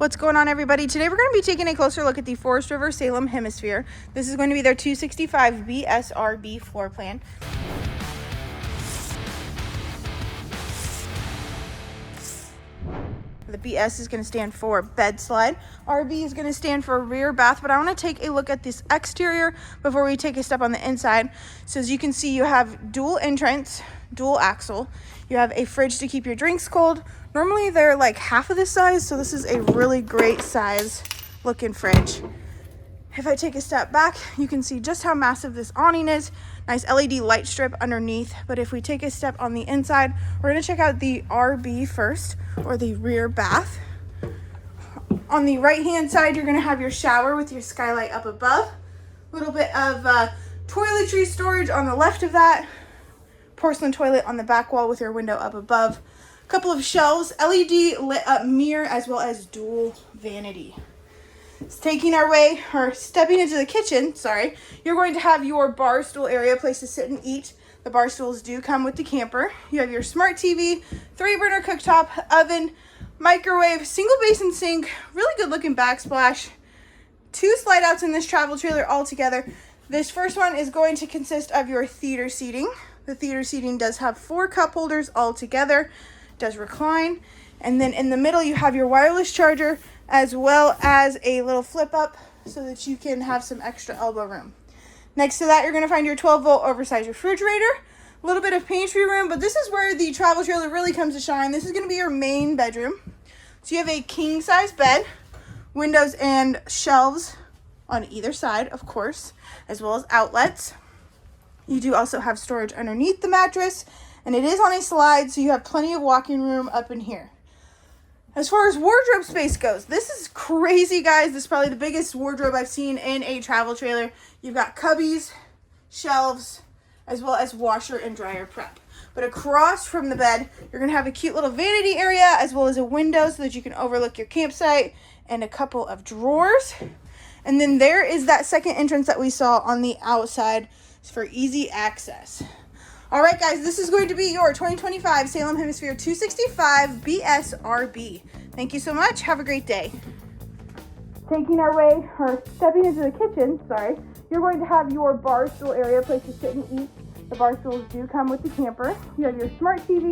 What's going on, everybody? Today we're going to be taking a closer look at the Forest River Salem Hemisphere. This is going to be their 265BSRB floor plan. The BS is going to stand for bed slide. RB is going to stand for rear bath, but I want to take a look at this exterior before we take a step on the inside. So as you can see, you have dual entrance, dual axle. You have a fridge to keep your drinks cold. Normally they're like half of this size, so this is a really great size looking fridge. If I take a step back, you can see just how massive this awning is. Nice LED light strip underneath. But if we take a step on the inside, we're going to check out the RB first, or the rear bath. On the right hand side, you're going to have your shower with your skylight up above. A little bit of toiletry storage on the left of that. Porcelain toilet on the back wall with your window up above. A couple of shelves, LED lit up mirror, as well as dual vanity. Taking our way, or stepping into the kitchen, you're going to have your bar stool area, place to sit and eat. The bar stools do come with the camper. You have your smart TV, 3-burner cooktop, oven, microwave, single basin sink, really good looking backsplash. 2 slide outs in this travel trailer altogether. This first one is going to consist of your theater seating. The theater seating does have 4 cup holders altogether, does recline. And then in the middle you have your wireless charger, as well as a little flip up so that you can have some extra elbow room. Next to that, you're going to find your 12-volt oversized refrigerator, a little bit of pantry room, but this is where the travel trailer really comes to shine. This is going to be your main bedroom. So you have a king size bed, windows and shelves on either side, of course, as well as outlets. You do also have storage underneath the mattress, and it is on a slide, so you have plenty of walking room up in here. As far as wardrobe space goes, this is crazy, guys. This is probably the biggest wardrobe I've seen in a travel trailer. You've got cubbies, shelves, as well as washer and dryer prep. But across from the bed, you're going to have a cute little vanity area, as well as a window so that you can overlook your campsite, and a couple of drawers. And then there is that second entrance that we saw on the outside for easy access. All right, guys, this is going to be your 2025 Salem Hemisphere 265 BSRB. Thank you so much. Have a great day. Taking our way, or stepping into the kitchen, you're going to have your bar stool area, place to sit and eat. The bar stools do come with the camper. You have your smart TV,